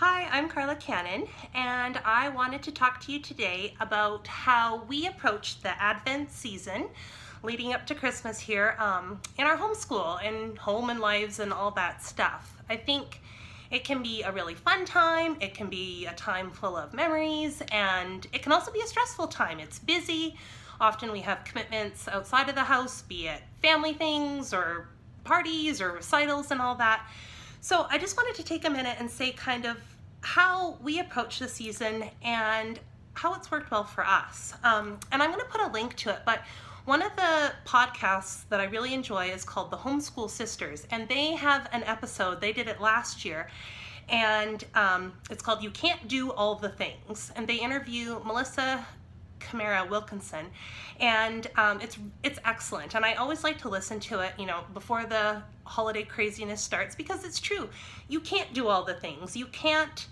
Hi, I'm Carla Cannon, and I wanted to talk to you today about how we approach the Advent season leading up to Christmas here in our homeschool and home and lives and all that stuff. I think it can be a really fun time, it can be a time full of memories, and it can also be a stressful time. It's busy. Often we have commitments outside of the house, be it family things or parties or recitals and all that. So I just wanted to take a minute and say kind of how we approach the season and how it's worked well for us. And I'm going to put a link to it, but one of the podcasts that I really enjoy is called the Homeschool Sisters, and they have an episode, they did it last year, and it's called You Can't Do All the Things, and they interview Melissa Camara Wilkinson, and it's excellent, and I always like to listen to it, before the holiday craziness starts, because it's true. You can't do all the things. You can't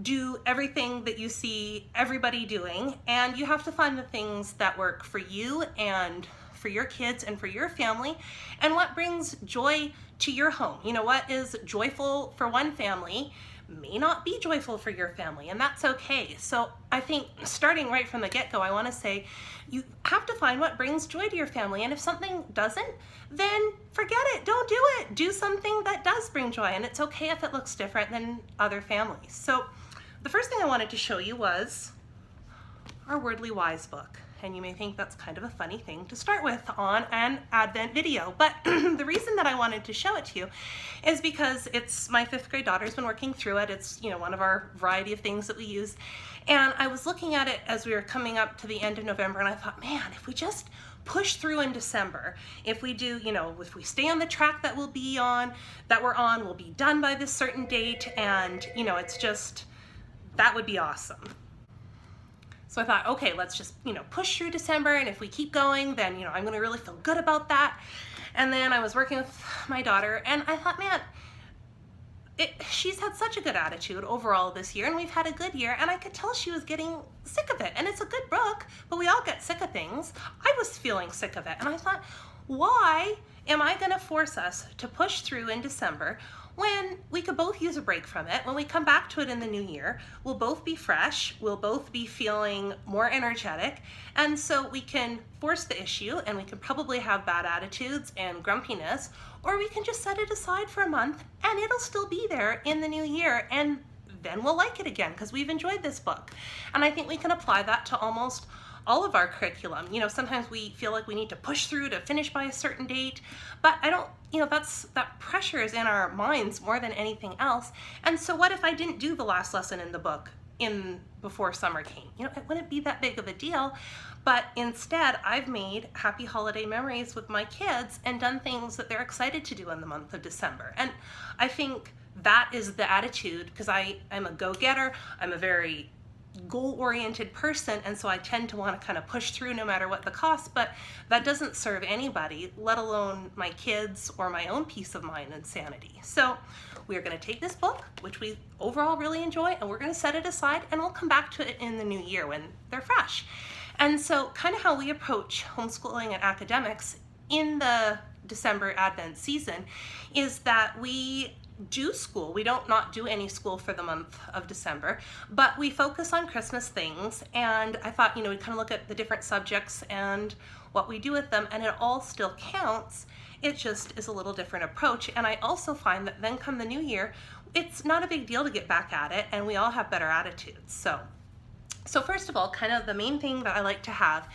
do everything that you see everybody doing, and you have to find the things that work for you and for your kids and for your family, and what brings joy to your home. What is joyful for one family may not be joyful for your family, and that's okay. So I think starting right from the get-go, I want to say you have to find what brings joy to your family, and if something doesn't, then forget it. Don't do it. Do something that does bring joy, and it's okay if it looks different than other families. So the first thing I wanted to show you was our Wordly Wise book. And you may think that's kind of a funny thing to start with on an Advent video, but the reason that I wanted to show it to you is because it's my 5th grade daughter's been working through it. It's one of our variety of things that we use, and I was looking at it as we were coming up to the end of November, and I thought, man, if we just push through in December, if we do, if we stay on the track that we're on, we'll be done by this certain date, and it's just, that would be awesome. So I thought, okay, let's just, push through December, and if we keep going, then, I'm gonna really feel good about that. And then I was working with my daughter, and I thought, man, she's had such a good attitude overall this year, and we've had a good year, and I could tell she was getting sick of it. And it's a good book, but we all get sick of things. I was feeling sick of it, and I thought, why am I gonna force us to push through in December when we could both use a break from it? When we come back to it in the new year, we'll both be fresh, we'll both be feeling more energetic, and so we can force the issue, and we can probably have bad attitudes and grumpiness, or we can just set it aside for a month, and it'll still be there in the new year, and then we'll like it again because we've enjoyed this book. And I think we can apply that to almost all of our curriculum. Sometimes we feel like we need to push through to finish by a certain date, but I don't, that pressure is in our minds more than anything else. And so what if I didn't do the last lesson in the book before summer came? It wouldn't be that big of a deal, but instead I've made happy holiday memories with my kids and done things that they're excited to do in the month of December. And I think that is the attitude, because I'm a go-getter, I'm a very goal-oriented person, and so I tend to want to kind of push through no matter what the cost, but that doesn't serve anybody, let alone my kids or my own peace of mind and sanity. So we're going to take this book, which we overall really enjoy, and we're going to set it aside, and we'll come back to it in the new year when they're fresh. And so kind of how we approach homeschooling and academics in the December Advent season is that we do school. We don't not do any school for the month of December, but we focus on Christmas things, and I thought, we kind of look at the different subjects and what we do with them, and it all still counts. It just is a little different approach, and I also find that then come the new year, it's not a big deal to get back at it, and we all have better attitudes. So first of all, kind of the main thing that I like to have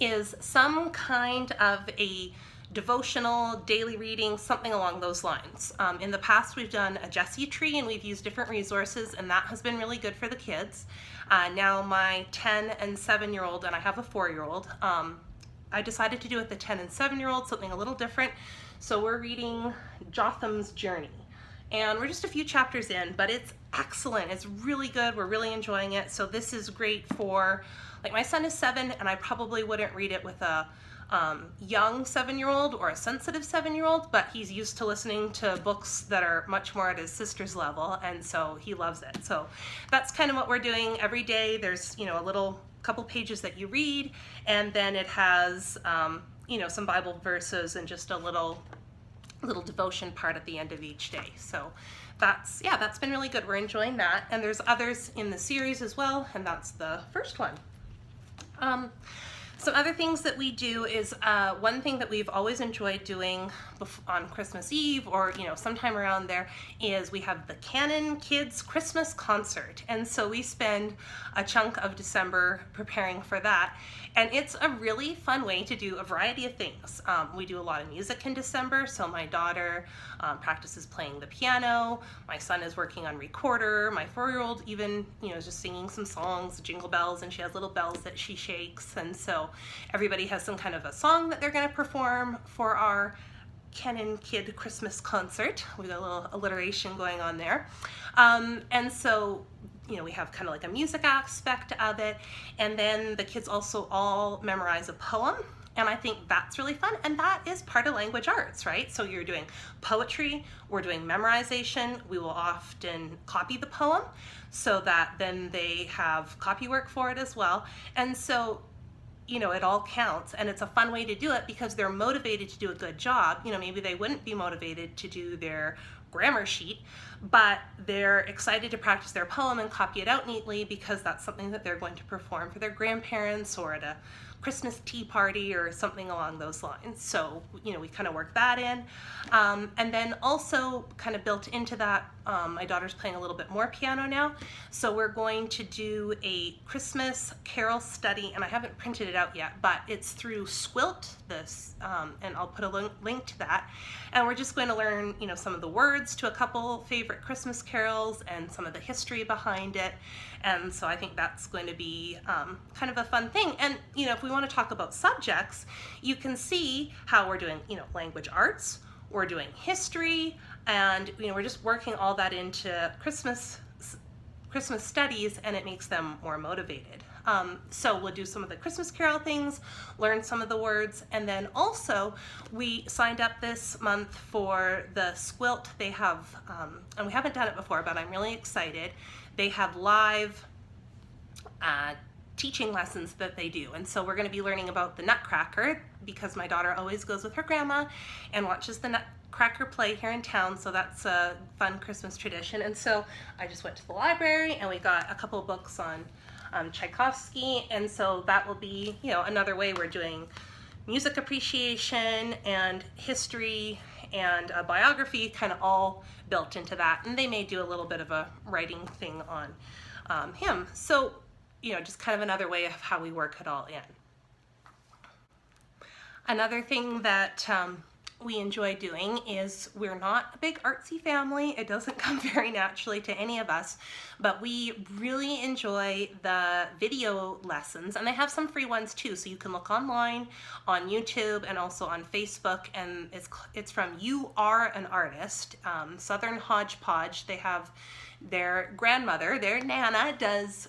is some kind of a devotional, daily reading, something along those lines. In the past, we've done a Jessie tree, and we've used different resources, and that has been really good for the kids. Now my 10 and 7-year-old, and I have a 4-year-old, I decided to do with the 10 and 7-year-old something a little different. So we're reading Jotham's Journey, and we're just a few chapters in, but it's excellent. It's really good. We're really enjoying it. So this is great for, like, my son is 7, and I probably wouldn't read it with a young 7-year-old or a sensitive 7-year-old, but he's used to listening to books that are much more at his sister's level, and so he loves it. So that's kind of what we're doing every day. There's a little couple pages that you read, and then it has some Bible verses and just a little little devotion part at the end of each day. So that's, yeah, that's been really good. We're enjoying that. And there's others in the series as well, and that's the first one. Some other things that we do is one thing that we've always enjoyed doing on Christmas Eve, or sometime around there, is we have the Canon Kids Christmas Concert. And so we spend a chunk of December preparing for that. And it's a really fun way to do a variety of things. We do a lot of music in December, so my daughter practices playing the piano, my son is working on recorder, my 4-year-old even is just singing some songs, jingle bells, and she has little bells that she shakes. And so everybody has some kind of a song that they're going to perform for our Canon Kid Christmas Concert. We got a little alliteration going on there. And so we have kind of like a music aspect of it, and then the kids also all memorize a poem, and I think that's really fun, and that is part of language arts, right? So you're doing poetry, we're doing memorization, we will often copy the poem so that then they have copy work for it as well. And so it all counts, and it's a fun way to do it because they're motivated to do a good job. Maybe they wouldn't be motivated to do their grammar sheet, but they're excited to practice their poem and copy it out neatly because that's something that they're going to perform for their grandparents or at a Christmas tea party or something along those lines. So, we kind of work that in. And then also kind of built into that, my daughter's playing a little bit more piano now. So we're going to do a Christmas carol study, and I haven't printed it out yet, but it's through SQUILT, and I'll put a link to that. And we're just going to learn, some of the words to a couple favorite Christmas carols and some of the history behind it. And so I think that's going to be kind of a fun thing. And, if we want to talk about subjects, you can see how we're doing, language arts, we're doing history, and, we're just working all that into Christmas studies, and it makes them more motivated. So we'll do some of the Christmas carol things, learn some of the words, and then also we signed up this month for the SQUILT. They have, and we haven't done it before, but I'm really excited. They have live teaching lessons that they do. And so we're going to be learning about the Nutcracker because my daughter always goes with her grandma and watches the Nutcracker play here in town. So that's a fun Christmas tradition. And so I just went to the library and we got a couple of books on Tchaikovsky. And so that will be, another way we're doing music appreciation and history and a biography kind of all built into that. And they may do a little bit of a writing thing on him. So, just kind of another way of how we work it all in. Another thing that we enjoy doing is we're not a big artsy family. It doesn't come very naturally to any of us, but we really enjoy the video lessons, and they have some free ones too, so you can look online on YouTube and also on Facebook, and it's from You Are an Artist, Southern Hodgepodge. They have their grandmother, their Nana, does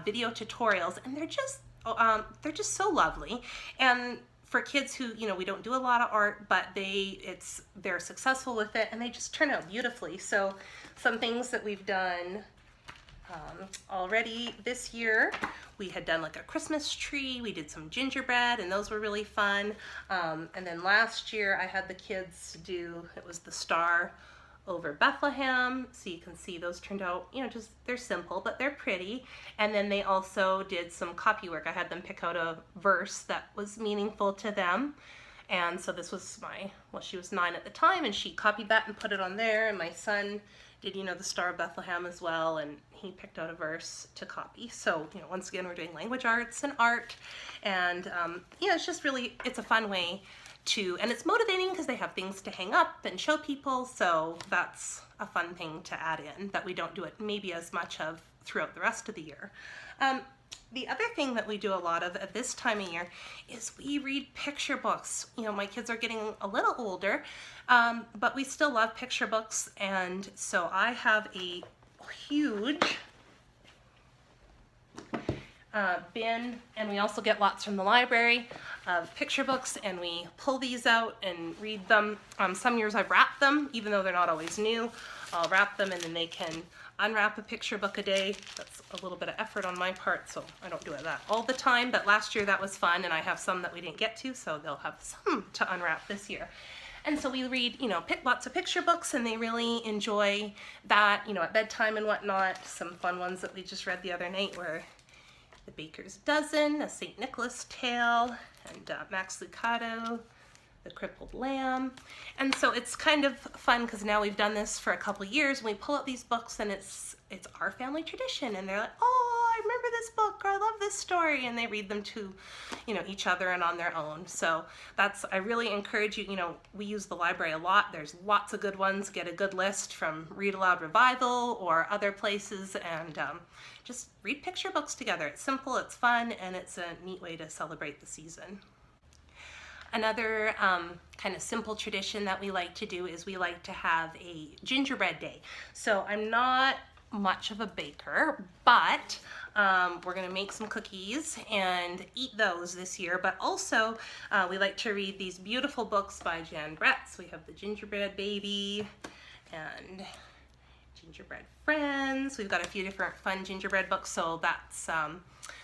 video tutorials, and they're just so lovely. And for kids who, we don't do a lot of art, but they're successful with it, and they just turn out beautifully. So some things that we've done already this year, we had done like a Christmas tree, we did some gingerbread, and those were really fun. And then last year I had the kids do, it was the Star over Bethlehem, so you can see those turned out, they're simple, but they're pretty. And then they also did some copy work. I had them pick out a verse that was meaningful to them. And so this was she was 9 at the time, and she copied that and put it on there. And my son did, the Star of Bethlehem as well, and he picked out a verse to copy. So, once again, we're doing language arts and art. And, it's just really, it's a fun way and it's motivating because they have things to hang up and show people, so that's a fun thing to add in that we don't do it maybe as much of throughout the rest of the year. The other thing that we do a lot of at this time of year is we read picture books. My kids are getting a little older, but we still love picture books, and so I have a huge bin, and we also get lots from the library of picture books, and we pull these out and read them. Some years I've wrapped them, even though they're not always new. I'll wrap them, and then they can unwrap a picture book a day. That's a little bit of effort on my part, so I don't do that all the time, but last year that was fun, and I have some that we didn't get to, so they'll have some to unwrap this year. And so we read, lots of picture books, and they really enjoy that, at bedtime and whatnot. Some fun ones that we just read the other night were The Baker's Dozen, A St. Nicholas Tale, and Max Lucado, The Crippled Lamb. And so it's kind of fun because now we've done this for a couple years, and we pull out these books and it's our family tradition, and they're like, oh, I remember this book, or I love this story, and they read them to each other and on their own. So I really encourage you, we use the library a lot. There's lots of good ones. Get a good list from Read Aloud Revival or other places, and just read picture books together. It's simple, it's fun, and it's a neat way to celebrate the season. Another kind of simple tradition that we like to do is we like to have a gingerbread day. So I'm not much of a baker, but we're gonna make some cookies and eat those this year. But also we like to read these beautiful books by Jan Bretz. We have the Gingerbread Baby and Gingerbread Friends. We've got a few different fun gingerbread books, so that's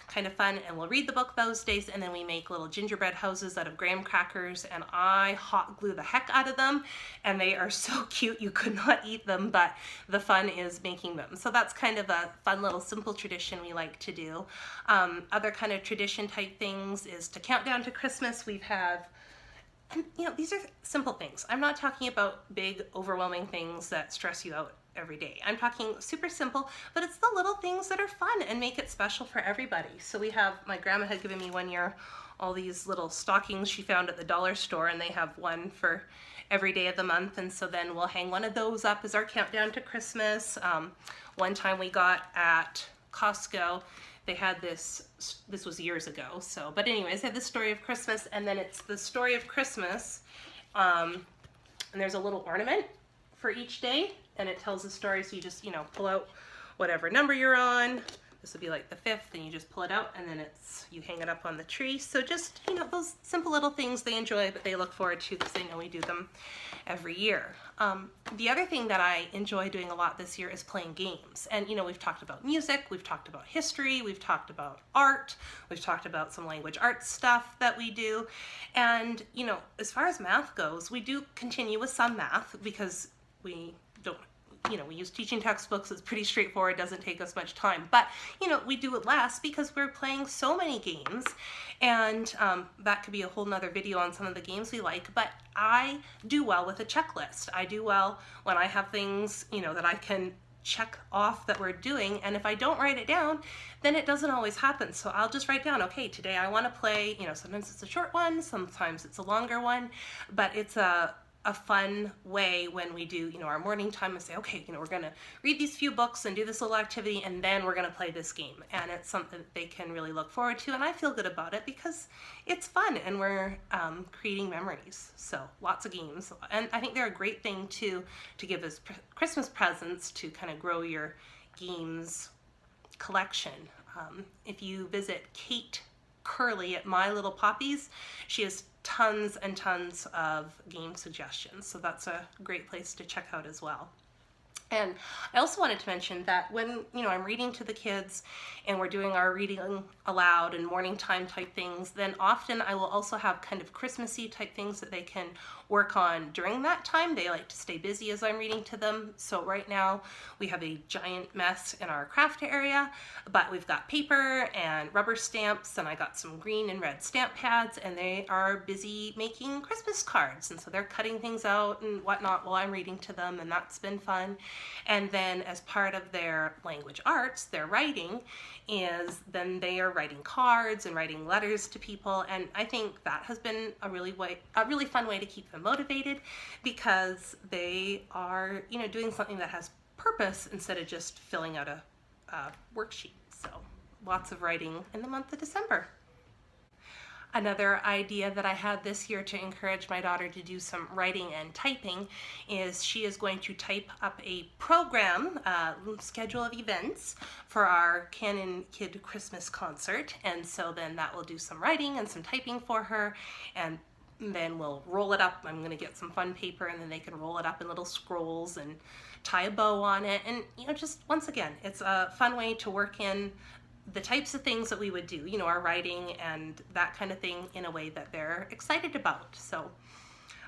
kind of fun, and we'll read the book those days, and then we make little gingerbread houses out of graham crackers, and I hot glue the heck out of them, and they are so cute you could not eat them, but the fun is making them. So that's kind of a fun little simple tradition we like to do. Other kind of tradition type things is to count down to Christmas. We've had, these are simple things. I'm not talking about big overwhelming things that stress you out every day. I'm talking super simple, but it's the little things that are fun and make it special for everybody. So my grandma had given me one year all these little stockings she found at the dollar store, and they have one for every day of the month, and so then we'll hang one of those up as our countdown to Christmas. One time we got at Costco, they had this was years ago, but anyways, they had the story of Christmas, and then it's the story of Christmas, and there's a little ornament for each day, and it tells the story. So you just, pull out whatever number you're on. This would be like the 5th, and you just pull it out, and then you hang it up on the tree. So just, those simple little things they enjoy, but they look forward to because they know we do them every year. The other thing that I enjoy doing a lot this year is playing games. And, we've talked about music, we've talked about history, we've talked about art, we've talked about some language arts stuff that we do. And, as far as math goes, we do continue with some math because we don't, we use teaching textbooks. It's pretty straightforward, doesn't take us much time, but we do it less because we're playing so many games, and that could be a whole nother video on some of the games we like. But I do well with a checklist. I do well when I have things that I can check off that we're doing, and if I don't write it down, then it doesn't always happen. So I'll just write down, okay, today I want to play, sometimes it's a short one, sometimes it's a longer one, but it's a fun way when we do, our morning time, and say, okay, we're gonna read these few books and do this little activity, and then we're gonna play this game. And it's something that they can really look forward to, and I feel good about it because it's fun, and we're creating memories. So lots of games, and I think they're a great thing to give as Christmas presents to kind of grow your games collection. If you visit Kate Curley at My Little Poppies, she has tons and tons of game suggestions, so that's a great place to check out as well. And I also wanted to mention that when I'm reading to the kids and we're doing our reading aloud and morning time type things, then often I will also have kind of Christmassy type things that they can work on during that time. They like to stay busy as I'm reading to them. So right now we have a giant mess in our craft area, but we've got paper and rubber stamps, and I got some green and red stamp pads, and they are busy making Christmas cards. And so they're cutting things out and whatnot while I'm reading to them, and that's been fun. And then as part of their language arts, their writing is then they are writing cards and writing letters to people, and I think that has been a really fun way to keep them motivated, because they are doing something that has purpose instead of just filling out a worksheet. So lots of writing in the month of December. Another idea that I had this year to encourage my daughter to do some writing and typing is she is going to type up a program, schedule of events for our Canon Kid Christmas concert, and so then that will do some writing and some typing for her, and then we'll roll it up. I'm going to get some fun paper, and then they can roll it up in little scrolls and tie a bow on it, and just once again, it's a fun way to work in the types of things that we would do, our writing and that kind of thing, in a way that they're excited about. So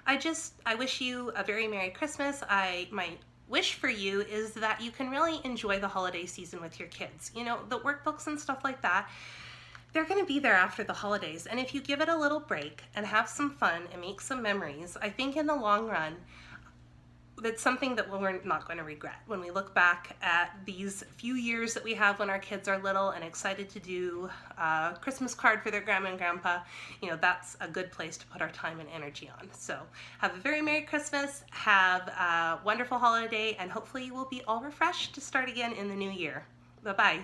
I wish you a very Merry Christmas. My wish for you is that you can really enjoy the holiday season with your kids. You know, the workbooks and stuff like that, they're going to be there after the holidays. And if you give it a little break and have some fun and make some memories, I think in the long run, that's something that we're not going to regret. When we look back at these few years that we have when our kids are little and excited to do a Christmas card for their grandma and grandpa, you know, that's a good place to put our time and energy on. So have a very Merry Christmas, have a wonderful holiday, and hopefully you will be all refreshed to start again in the new year. Bye-bye.